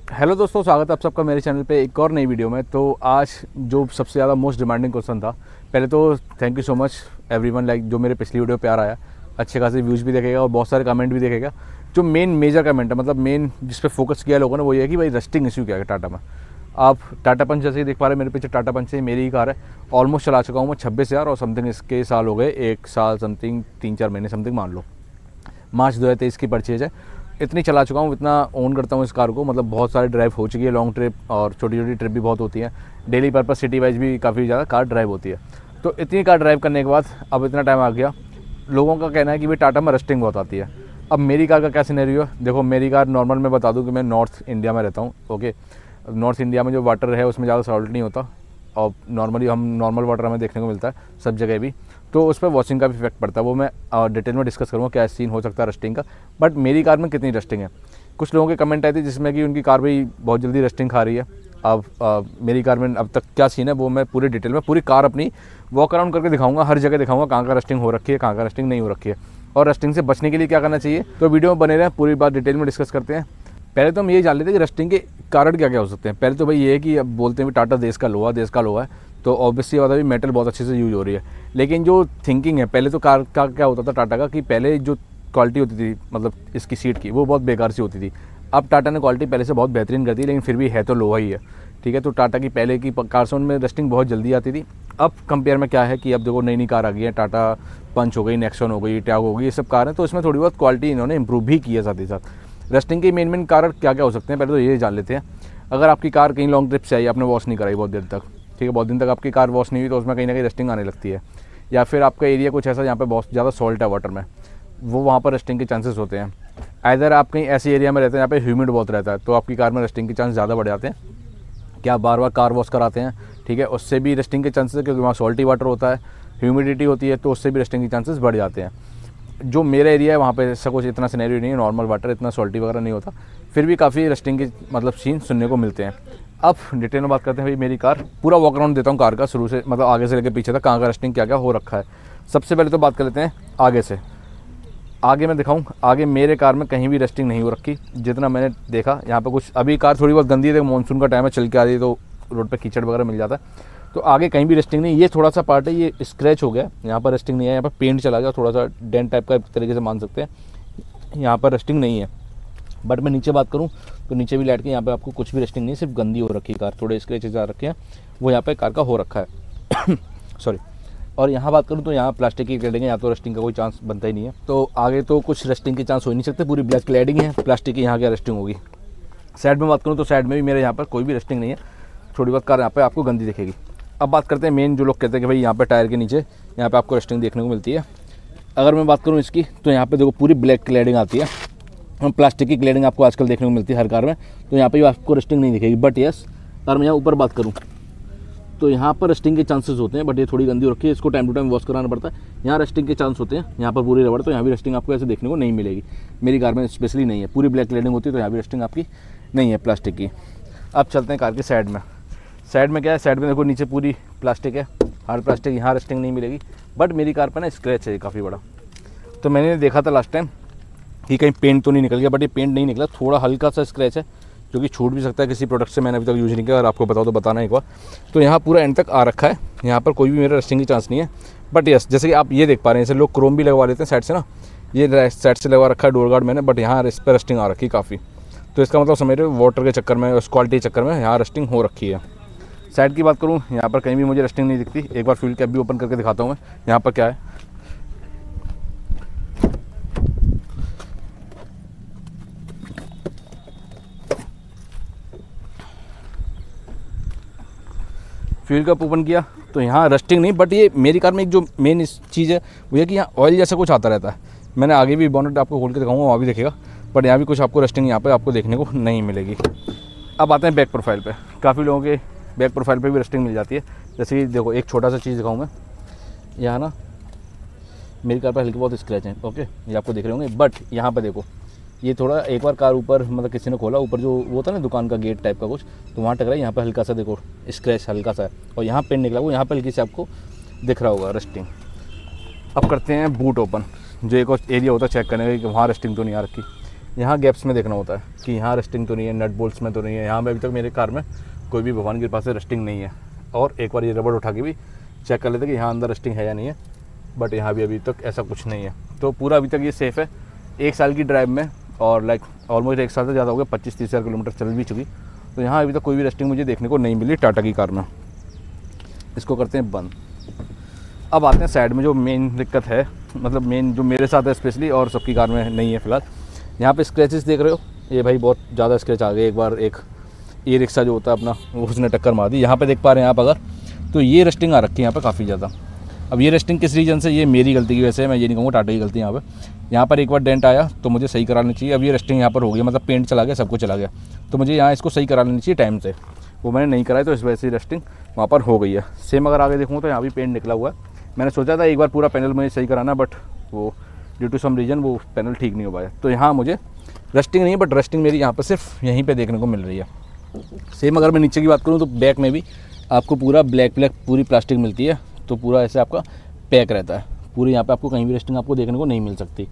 Hello दोस्तों, स्वागत है आप सबका मेरे चैनल पे एक और नई वीडियो में। तो आज जो सबसे ज़्यादा मोस्ट डिमांडिंग क्वेश्चन था, पहले तो thank you so much everyone, like जो मेरे पिछली वीडियो प्यार आया, अच्छे खासे व्यूज़ भी देखेगा और बहुत सारे कमेंट भी देखेगा। जो मेन मेजर कमेंट है, मतलब मेन जिस पे फोकस किया लोगों ने, वो ये है कि भाई रस्टिंग इशू क्या है टाटा में। आप टाटा पंच जैसे ही देख पा रहे हैं, मेरे पीछे टाटा पंच से मेरी ही कार है। ऑलमोस्ट चला चुका हूँ मैं 26,000 और समथिंग इसके साल हो गए, 1 साल समथिंग 3-4 महीने समथिंग मान लो। मार्च 2023 की परचेज है। इतनी चला चुका हूँ, इतना ओन करता हूँ इस कार को, मतलब बहुत सारे ड्राइव हो चुकी है, लॉन्ग ट्रिप और छोटी छोटी ट्रिप भी बहुत होती है, डेली पर्पस सिटी वाइज भी काफ़ी ज़्यादा कार ड्राइव होती है। तो इतनी कार ड्राइव करने के बाद अब इतना टाइम आ गया, लोगों का कहना है कि भाई टाटा में रस्टिंग बहुत आती है। अब मेरी कार का क्या सिनेरियो है, देखो मेरी कार नॉर्मल मैं बता दूँ कि मैं नॉर्थ इंडिया में रहता हूँ। ओके, नॉर्थ इंडिया में जो वाटर है उसमें ज़्यादा सॉल्ट नहीं होता और नॉर्मली हम नॉर्मल वाटर हमें देखने को मिलता है सब जगह भी, तो उस पर वॉशिंग का भी इफेक्ट पड़ता है। वो मैं डिटेल में डिस्कस करूँगा क्या सीन हो सकता है रस्टिंग का। बट मेरी कार में कितनी रस्टिंग है, कुछ लोगों के कमेंट आए थे जिसमें कि उनकी कार भी बहुत जल्दी रस्टिंग खा रही है। अब मेरी कार में अब तक क्या सीन है वो मैं पूरी डिटेल में पूरी कार अपनी वॉक अराउंड करके दिखाऊंगा, हर जगह दिखाऊंगा कहाँ का रस्टिंग हो रखी है, कहाँ का रस्टिंग नहीं हो रखी है और रस्टिंग से बचने के लिए क्या करना चाहिए। तो वीडियो में बने रहें, पूरी बात डिटेल में डिस्कस करते हैं। पहले तो हम ये जान लेते हैं कि रस्टिंग के कारण क्या क्या हो सकते हैं। पहले तो भाई ये है कि अब बोलते हैं टाटा देश का लोहा है, तो ऑब्वियसली बात है मेटल बहुत अच्छे से यूज हो रही है। लेकिन जो थिंकिंग है, पहले तो कार का क्या होता था टाटा का कि पहले जो क्वालिटी होती थी मतलब इसकी सीट की, वो बहुत बेकार सी होती थी। अब टाटा ने क्वालिटी पहले से बहुत बेहतरीन कर दी, लेकिन फिर भी है तो लोहा ही है, ठीक है। तो टाटा की पहले की कार में रस्टिंग बहुत जल्दी आती थी। अब कंपेयर में क्या है कि अब देखो नई नई कार आ गई है, टाटा पंच हो गई, नेक्सॉन हो गई, टैग हो गई, ये सब कार हैं, तो इसमें थोड़ी बहुत क्वालिटी इन्होंने इंप्रूव भी की है साथ ही साथ। रस्टिंग के मेन कारण क्या क्या हो सकते हैं, पहले तो ये जान लेते हैं। अगर आपकी कार कहीं लॉन्ग ट्रिप से आई, आपने वॉश नहीं कराई बहुत देर तक, ठीक है, बहुत दिन तक आपकी कार वॉश नहीं हुई, तो उसमें कहीं ना कहीं रस्टिंग आने लगती है। या फिर आपका एरिया कुछ ऐसा जहाँ पे बहुत ज़्यादा सॉल्ट है वाटर में, वो वहाँ पर रस्टिंग के चांसेस होते हैं। आइदर आप कहीं ऐसे एरिया में रहते हैं जहाँ पे ह्यूमिड बहुत रहता है, तो आपकी कार में रस्टिंग के चांस ज़्यादा बढ़ जाते हैं। क्या आप बार बार कार वॉश कराते हैं, ठीक है, उससे भी रस्टिंग के चांसेस है, क्योंकि वहाँ सॉल्टी वाटर होता है, ह्यूमिडिटी होती है, तो उससे भी रस्टिंग के चांसेस बढ़ जाते हैं। जो मेरा एरिया है वहाँ पे ऐसा कुछ इतना सिनेरियो नहीं है, नॉर्मल वाटर, इतना सॉल्टी वगैरह नहीं होता, फिर भी काफ़ी रस्टिंग के मतलब सीन सुनने को मिलते हैं। अब डिटेल में बात करते हैं भाई मेरी कार, पूरा वॉक अराउंड देता हूँ कार का शुरू से, मतलब आगे से लेकर पीछे तक कहाँ का रस्टिंग क्या क्या हो रखा है। सबसे पहले तो बात कर लेते हैं आगे से। आगे मैं दिखाऊँ, आगे मेरे कार में कहीं भी रस्टिंग नहीं हो रखी जितना मैंने देखा। यहाँ पे कुछ अभी कार थोड़ी बहुत गंदी है, मानसून का टाइम है, चल के आ रही है तो रोड पे कीचड़ वगैरह मिल जाता है, तो आगे कहीं भी रस्टिंग नहीं। ये थोड़ा सा पार्ट है, ये स्क्रैच हो गया, यहाँ पर रस्टिंग नहीं है, यहाँ पर पेंट चला गया, थोड़ा सा डेंट टाइप का एक तरीके से मान सकते हैं, यहाँ पर रस्टिंग नहीं है। बट मैं नीचे बात करूँ तो नीचे भी लाइट के यहाँ पे आपको कुछ भी रस्टिंग नहीं, सिर्फ गंदी हो रखी है कार, थोड़े स्क्रैचेज आ रखे हैं, वो यहाँ पे कार का हो रखा है सॉरी। और यहाँ बात करूँ तो यहाँ प्लास्टिक की क्लैडिंग है, यहाँ तो रस्टिंग का कोई चांस बनता ही नहीं है, तो आगे तो कुछ रस्टिंग के चांस हो ही नहीं सकते, पूरी ब्लैक क्लैडिंग है, प्लास्टिक की यहाँ क्या रस्टिंग होगी। साइड में बात करूँ तो साइड में भी मेरे यहाँ पर कोई भी रस्टिंग नहीं है, थोड़ी बहुत कार यहाँ पे आपको गंदी दिखेगी। अब बात करते हैं मेन, जो लोग कहते हैं कि भाई यहाँ पे टायर के नीचे यहाँ पे आपको रस्टिंग देखने को मिलती है। अगर मैं बात करूँ इसकी, तो यहाँ पे देखो पूरी ब्लैक क्लैडिंग आती है, प्लास्टिक की क्लैडिंग आपको आजकल देखने को मिलती है हर कार में, तो यहाँ पे आपको रस्टिंग नहीं दिखेगी। बट यस, अगर मैं यहाँ ऊपर बात करूँ तो यहाँ पर रस्टिंग के चांसेस होते हैं, बट ये थोड़ी गंदी हो रखी है, इसको टाइम टू टाइम वॉश कराना पड़ता है। यहाँ रस्टिंग के चांस होते हैं, यहाँ पर पूरी रबड़, तो यहाँ भी रस्टिंग आपको ऐसे देखने को नहीं मिलेगी। मेरी कार में स्पेशली नहीं है, पूरी ब्लैक क्लैडिंग होती है, तो यहाँ भी रस्टिंग आपकी नहीं है प्लास्टिक की। अब चलते हैं कार की साइड में। साइड में क्या है, साइड में देखो नीचे पूरी प्लास्टिक है, हार्ड प्लास्टिक, यहाँ रस्टिंग नहीं मिलेगी। बट मेरी कार पर ना स्क्रैच है काफ़ी बड़ा, तो मैंने देखा था लास्ट टाइम कि कहीं पेंट तो नहीं निकल गया, बट ये पेंट नहीं निकला, थोड़ा हल्का सा स्क्रैच है, जो कि छूट भी सकता है किसी प्रोडक्ट से, मैंने अभी तक यूज़ नहीं किया, अगर आपको बताओ तो बताना एक बार। तो यहाँ पूरा एंड तक आ रखा है, यहाँ पर कोई भी मेरा रस्टिंग की चांस नहीं है। बट यस, जैसे कि आप ये देख पा रहे हैं, जैसे लोग क्रोम भी लगवा लेते हैं साइड से ना, ये साइड से लगवा रखा है डोर गार्ड मैंने, बट यहाँ इस पर रस्टिंग आ रखी है काफ़ी, तो इसका मतलब समझ रहे हो वाटर के चक्कर में, उस क्वालिटी के चक्कर में यहाँ रस्टिंग हो रखी है। साइड की बात करूँ, यहाँ पर कहीं भी मुझे रस्टिंग नहीं दिखती। एक बार फ्यूल कैप भी ओपन करके दिखाता हूँ मैं, यहाँ पर क्या है। फ्यूल कैप ओपन किया तो यहाँ रस्टिंग नहीं, बट ये मेरी कार में एक जो मेन चीज़ है वो है कि यहाँ ऑयल जैसा कुछ आता रहता है। मैंने आगे भी बोनट आपको खोल के दिखाऊंगा, वहाँ भी देखेगा, बट यहाँ भी कुछ आपको रस्टिंग यहाँ पे आपको देखने को नहीं मिलेगी। अब आते हैं बैक प्रोफाइल पे। काफ़ी लोगों के बैक प्रोफाइल पे भी रस्टिंग मिल जाती है। जैसे कि देखो एक छोटा सा चीज़ दिखाऊँ मैं, यहाँ ना मेरी कार पर हल्के बहुत स्क्रैच हैं, ओके, ये आपको देख रहे होंगे। बट यहाँ पर देखो, ये थोड़ा एक बार कार ऊपर मतलब किसी ने खोला, ऊपर जो वो था ना दुकान का गेट टाइप का कुछ, तो वहाँ टकरा, यहाँ पे हल्का सा देखो स्क्रैच हल्का सा है, और यहाँ पेंट निकला वो यहाँ पे हल्की से आपको दिख रहा होगा रस्टिंग। अब करते हैं बूट ओपन, जो एक और एरिया होता है चेक करने का कि वहाँ रस्टिंग तो नहीं आ रखी। यहाँ गैप्स में देखना होता है कि यहाँ रस्टिंग तो नहीं है, नट बोल्ट्स में तो नहीं है। यहाँ पे अभी तक मेरे कार में कोई भी भगवान के पास से रस्टिंग नहीं है। और एक बार ये रबड़ उठा के भी चेक कर लेते कि यहाँ अंदर रस्टिंग है या नहीं है, बट यहाँ भी अभी तक ऐसा कुछ नहीं है। तो पूरा अभी तक ये सेफ़ है 1 साल की ड्राइव में, और लाइक ऑलमोस्ट 1 साल से ज़्यादा हो गया, 25-30 हज़ार किलोमीटर चल भी चुकी। तो यहाँ अभी तक कोई भी रस्टिंग मुझे देखने को नहीं मिली टाटा की कार में। इसको करते हैं बंद। अब आते हैं साइड में जो मेन दिक्कत है, मतलब मेन जो मेरे साथ है स्पेशली, और सबकी कार में नहीं है फ़िलहाल। यहाँ पे स्क्रैचेस देख रहे हो, ये भाई बहुत ज़्यादा स्क्रैच आ गए। एक बार एक ई रिक्शा जो होता है अपना, वो उसने टक्कर मार दी। यहाँ पे देख पा रहे हैं आप अगर, तो ये रस्टिंग आ रखी है यहाँ पे काफ़ी ज़्यादा। अब ये रस्टिंग किस रीज़न से, ये मेरी गलती की वजह से, मैं ये नहीं कहूँगा टाटा की गलती। यहाँ पर एक बार डेंट आया तो मुझे सही करा लेना चाहिए। अब ये रस्टिंग यहाँ पर हो गई, मतलब पेंट चला गया, सब कुछ चला गया, तो मुझे यहाँ इसको सही करा लेनी चाहिए टाइम से। वो मैंने नहीं कराया, तो इस वजह से रस्टिंग वहाँ पर हो गई है। सेम अगर आगे देखूँ तो यहाँ भी पेंट निकला हुआ है। मैंने सोचा था एक बार पूरा पैनल मुझे सही कराना, बट वो ड्यू टू सम रीज़न वो पैनल ठीक नहीं हो पाया। तो यहाँ मुझे रस्टिंग नहीं है, बट रस्टिंग मेरी यहाँ पर सिर्फ यहीं पर देखने को मिल रही है। सेम अगर मैं नीचे की बात करूँ तो बैक में भी आपको पूरा ब्लैक पूरी प्लास्टिक मिलती है, तो पूरा ऐसे आपका पैक रहता है पूरी। यहाँ पे आपको कहीं भी रस्टिंग आपको देखने को नहीं मिल सकती।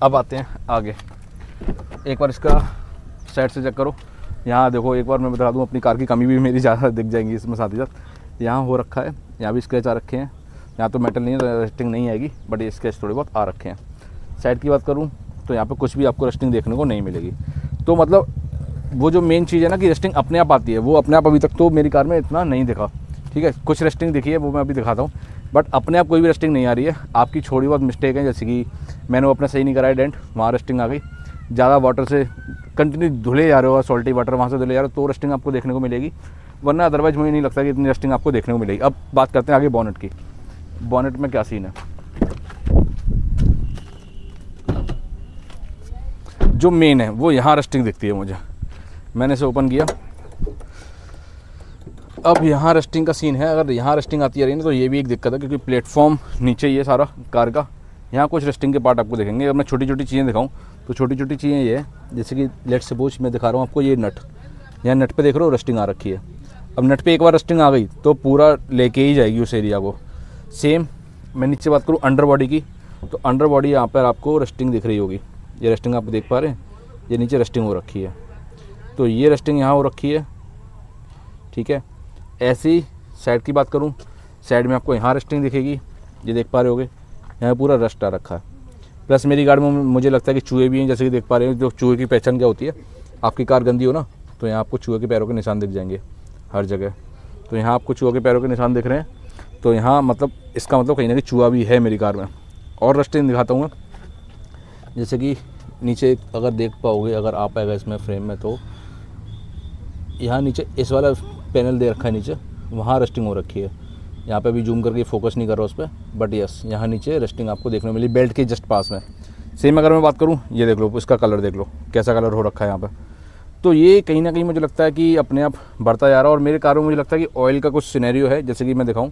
अब आते हैं आगे, एक बार इसका साइड से चेक करो। यहाँ देखो, एक बार मैं बता दूँ, अपनी कार की कमी भी मेरी ज़्यादा दिख जाएंगी इसमें साथ ही साथ। यहाँ हो रखा है, यहाँ भी स्क्रैच आ रखे हैं। यहाँ तो मेटल नहीं है, रस्टिंग नहीं आएगी, बट ये स्क्रैच थोड़े बहुत आ रखे हैं। साइड की बात करूँ तो यहाँ पर कुछ भी आपको रस्टिंग देखने को नहीं मिलेगी। तो मतलब वो जो मेन चीज़ है ना कि रस्टिंग अपने आप आती है, वो अपने आप अभी तक तो मेरी कार में इतना नहीं दिखा। ठीक है, कुछ रस्टिंग दिखी है, वो मैं अभी दिखाता हूँ, बट अपने आप कोई भी रस्टिंग नहीं आ रही है। आपकी छोटी बहुत मिस्टेक है, जैसे कि मैंने वो अपना सही नहीं कराया डेंट, वहाँ रस्टिंग आ गई। ज़्यादा वाटर से कंटिन्यू धुले जा रहे हो, सॉल्टी वाटर वहाँ से धुले जा रहे हो, तो रस्टिंग आपको देखने को मिलेगी, वरना अदरवाइज मुझे नहीं लगता कि इतनी रस्टिंग आपको देखने को मिलेगी। अब बात करते हैं आगे बॉनेट की। बॉनेट में क्या सीन है, जो मेन है वो यहाँ रस्टिंग दिखती है मुझे। मैंने इसे ओपन किया, अब यहाँ रस्टिंग का सीन है। अगर यहाँ रस्टिंग आती है रही ना, तो ये भी एक दिक्कत है, क्योंकि प्लेटफॉर्म नीचे ये सारा कार का, यहाँ कुछ रस्टिंग के पार्ट आपको देखेंगे। अब मैं छोटी छोटी चीज़ें दिखाऊँ तो छोटी छोटी चीज़ें ये है, जैसे कि लेट सपोज मैं दिखा रहा हूँ आपको, ये नट, यहाँ नट पे देख रहे हो रस्टिंग आ रखी है। अब नट पे एक बार रस्टिंग आ गई तो पूरा लेके ही जाएगी उस एरिया को। सेम मैं नीचे बात करूँ अंडर बॉडी की, तो अंडर बॉडी यहाँ पर आपको रस्टिंग दिख रही होगी। ये रस्टिंग आप देख पा रहे हैं, ये नीचे रस्टिंग हो रखी है, तो ये रस्टिंग यहाँ हो रखी है। ठीक है, ऐसी साइड की बात करूँ, साइड में आपको यहाँ रस्टिंग दिखेगी, ये देख पा रहे होगे, यहाँ पूरा रस्ट आ रखा है। प्लस मेरी गाड़ी में मुझे लगता है कि चूहे भी हैं, जैसे कि देख पा रहे हो। जो चूहे की पहचान क्या होती है, आपकी कार गंदी हो ना, तो यहाँ आपको चूहे के पैरों के निशान दिख जाएंगे हर जगह। तो यहाँ आपको चूहे के पैरों के निशान दिख रहे हैं, तो यहाँ मतलब इसका मतलब कहीं ना कहीं चूहा भी है मेरी कार में। और रस्टिंग दिखाता हूँ मैं, जैसे कि नीचे अगर देख पाओगे, अगर आ पाएगा इसमें फ्रेम में, तो यहाँ नीचे इस वाला पैनल दे रखा है नीचे, वहाँ रस्टिंग हो रखी है। यहाँ पे भी जूम करके फोकस नहीं कर रहा उस पर, बट यस यहाँ नीचे रस्टिंग आपको देखने को मिली बेल्ट के जस्ट पास में। सेम अगर मैं बात करूँ, ये देख लो, इसका कलर देख लो कैसा कलर हो रखा है यहाँ पे। तो ये कहीं ना कहीं मुझे लगता है कि अपने आप बढ़ता जा रहा है। और मेरे कारों में मुझे लगता है कि ऑयल का कुछ सिनेरियो है, जैसे कि मैं दिखाऊँ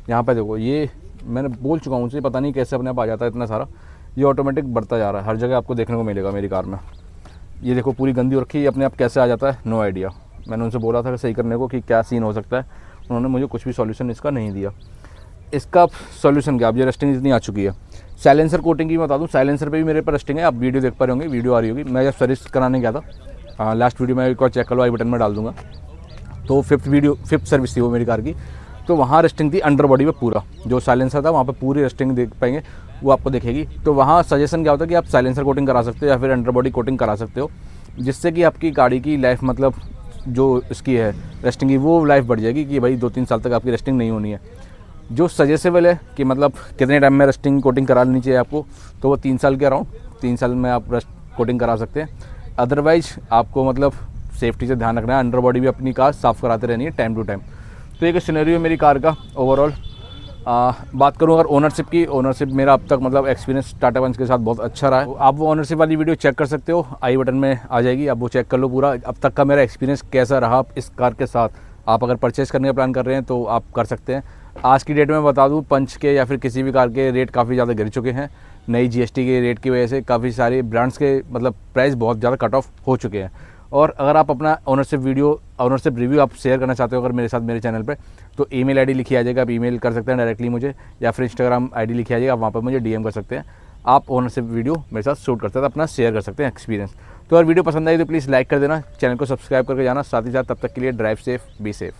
यहाँ पर देखो, ये मैंने बोल चुका हूँ उनसे, पता नहीं कैसे अपने आप आ जाता है इतना सारा, ये ऑटोमेटिक बढ़ता जा रहा है, हर जगह आपको देखने को मिलेगा मेरी कार में। ये देखो पूरी गंदी हो रखी है, अपने आप कैसे आ जाता है, नो आइडिया। मैंने उनसे बोला था कि सही करने को कि क्या सीन हो सकता है, उन्होंने मुझे कुछ भी सॉल्यूशन इसका नहीं दिया। इसका सॉल्यूशन क्या, अब ये रस्टिंग इतनी आ चुकी है। साइलेंसर कोटिंग की बता दूं, साइलेंसर पे भी मेरे पर रस्टिंग है, आप वीडियो देख पा रहे होंगे, वीडियो आ रही होगी। मैं जब सर्विस कराने गया था, लास्ट वीडियो में एक और चेक कर लो, आई बटन में डाल दूँगा। तो फिफ्थ सर्विस थी वो मेरी कार की, तो वहाँ रस्टिंग थी अंडर बॉडी पे पूरा, जो साइलेंसर था वहाँ पे पूरी रस्टिंग देख पाएंगे, वो आपको दिखेगी। तो वहाँ सजेशन क्या होता है कि आप साइलेंसर कोटिंग करा सकते हो या फिर अंडर बॉडी कोटिंग करा सकते हो, जिससे कि आपकी गाड़ी की लाइफ, मतलब जो इसकी है रस्टिंग की, वो लाइफ बढ़ जाएगी कि भाई 2-3 साल तक आपकी रस्टिंग नहीं होनी है। जो सजेसेबल है कि मतलब कितने टाइम में रस्टिंग कोटिंग करा लेनी चाहिए आपको, तो वो 3 साल के अराउंड 3 साल में आप रस्ट कोटिंग करा सकते हैं। अदरवाइज आपको मतलब सेफ्टी से ध्यान रखना है, अंडर बॉडी भी अपनी कार साफ़ कराते रहनी है टाइम टू टाइम। तो एक सिनेरियो मेरी कार का ओवरऑल। बात करूँ अगर ओनरशिप की, ओनरशिप मेरा अब तक मतलब एक्सपीरियंस टाटा पंच के साथ बहुत अच्छा रहा है। आप वो ओनरशिप वाली वीडियो चेक कर सकते हो, आई बटन में आ जाएगी, आप वो चेक कर लो पूरा अब तक का मेरा एक्सपीरियंस कैसा रहा इस कार के साथ। आप अगर परचेज़ करने का प्लान कर रहे हैं तो आप कर सकते हैं। आज की डेट में बता दूं, पंच के या फिर किसी भी कार के रेट काफ़ी ज़्यादा गिर चुके हैं। नई जीएसटी के रेट की वजह से काफ़ी सारे ब्रांड्स के मतलब प्राइस बहुत ज़्यादा कट ऑफ हो चुके हैं। और अगर आप अपना ओनरशिप रिव्यू आप शेयर करना चाहते हो अगर मेरे साथ मेरे चैनल पे, तो ईमेल आईडी लिखी आ जाएगा, आप ईमेल कर सकते हैं डायरेक्टली मुझे, या फिर इंस्टाग्राम आईडी लिखी आ जाएगा, आप वहाँ पर मुझे डीएम कर सकते हैं। आप ओनरशिप वीडियो मेरे साथ शूट कर सकते हैं, अपना शेयर कर सकते हैं एक्सपीरियंस। तो अगर वीडियो पसंद आई तो प्लीज़ लाइक कर देना, चैनल को सब्सक्राइब करके जाना, साथ ही साथ तब तक के लिए ड्राइव सेफ, बी सेफ।